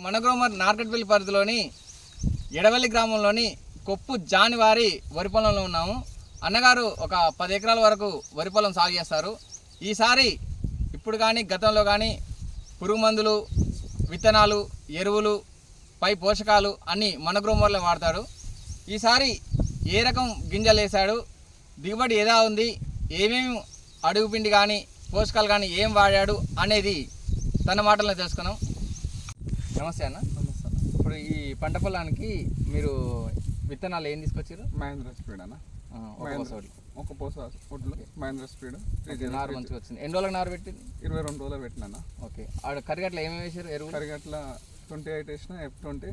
మన గ్రోమర్ నార్కట్పల్లి పరిధిలోని ఎడవల్లి గ్రామంలోని కొప్పు జానివారి వరి పొలంలో ఉన్నాము. అన్నగారు ఒక 10 ఎకరాల వరకు వరి పొలం సాగు చేస్తారు. ఈసారి ఇప్పుడు కానీ గతంలో కానీ పురుగు మందులు, విత్తనాలు, ఎరువులు, పై పోషకాలు అన్నీ మన గ్రోమర్లో వాడతాడు. ఈసారి ఏ రకం గింజలు వేశాడు, దిగుబడి ఎలా ఉంది, ఏమేమి అడుగు పిండి కానీ పోషకాలు కానీ ఏం వాడాడు అనేది తన మాటల్లో తెలుసుకున్నాం. నమస్తే అన్న. నమస్తే అన్న. ఇప్పుడు ఈ పంట పొలానికి మీరు విత్తనాలు ఏం తీసుకొచ్చారు? మహేంద్ర స్పీడ్ అన్న. ఒక పోస ఒడ్లు మహేంద్ర స్పీడ్. నారు మంచిగా వచ్చింది. ఎన్ని రోజులకు నారు పెట్టింది? 22 రోజులు పెట్టినా. ఓకే. ఆడ కరిగట్ల ఏమేమి వేసారు ఎరువు? కరిగట్ల 28 వేసిన, F20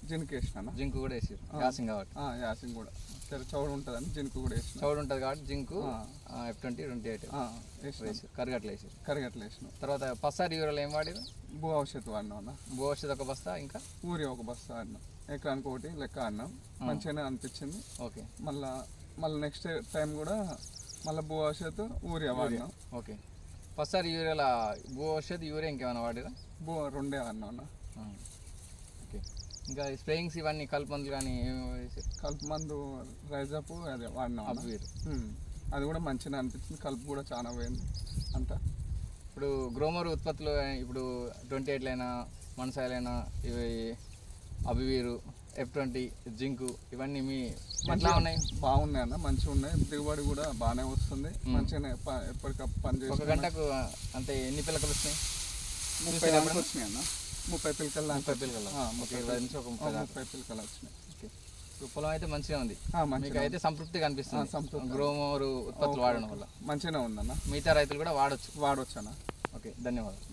జింక్ వేసిన. జింక్ కూడా వేసారు యాసింగ్ కాబట్టి. యాసింగ్ కూడా చౌడు ఉంటుందని జింక్ కూడా వేసిన. చౌడు ఉంటుంది కాబట్టి జింకు F20 28 వేసారు. కరిగట్ల వేసిన. తర్వాత పసారి యూరియాలు ఏం వాడారు? భూ ఔషధ వాడినా అన్న. భూ ఔషధ ఒక బస్తా, ఇంకా ఊరియా ఒక బస్తా ఆడినా. ఎకరానికి ఒకటి లెక్క ఆడినాం. మంచిగానే అనిపించింది. ఓకే. మళ్ళీ నెక్స్ట్ టైం కూడా మళ్ళీ భూ ఔషధ ఊరియా వాడినా. ఓకే. పసారి యూరియాల భూ ఔషధ యూరియా ఇంకేమైనా వాడారా? భూ 2 వాడినా అన్న. ఓకే. ఇంకా స్ప్రేయింగ్స్ ఇవన్నీ కలుపు మందులు కానీ కలుపు మందు రైజప్ అదే వాడినా. అది కూడా మంచిగా అనిపించింది. కలుపు కూడా చాలా పోయింది అంతా. ఇప్పుడు గ్రోమర్ ఉత్పత్తులు ఇప్పుడు 28లైనా, మనసాయలైనా, ఇవి అభివీరు, F20, జింకు ఇవన్నీ మీ మంచిగా ఉన్నాయి? బాగున్నాయి అన్న, మంచిగా ఉన్నాయి. దిగుబడి కూడా బాగానే వస్తుంది. మంచిగానే ఎప్పటికప్పుడు పని చేసి. ఒక గంటకు అంటే ఎన్ని పిల్లకలు వచ్చినాయి? 30 దాకా వచ్చినాయి అన్న. 30 పిల్లకలు. 30 పిల్లకలు. 20 నుంచి ఒక 30 పిల్లకలు వచ్చినాయి. ఓకే. పొలం అయితే మంచిగా ఉంది. మీకు అయితే సంతృప్తిగా అనిపిస్తుంది గ్రోమర్ ఉత్పత్తులు వాడడం వల్ల? మంచిగానే ఉందన్న. మిగతా రైతులు కూడా వాడచ్చు అన్న. ఓకే, ధన్యవాదాలు.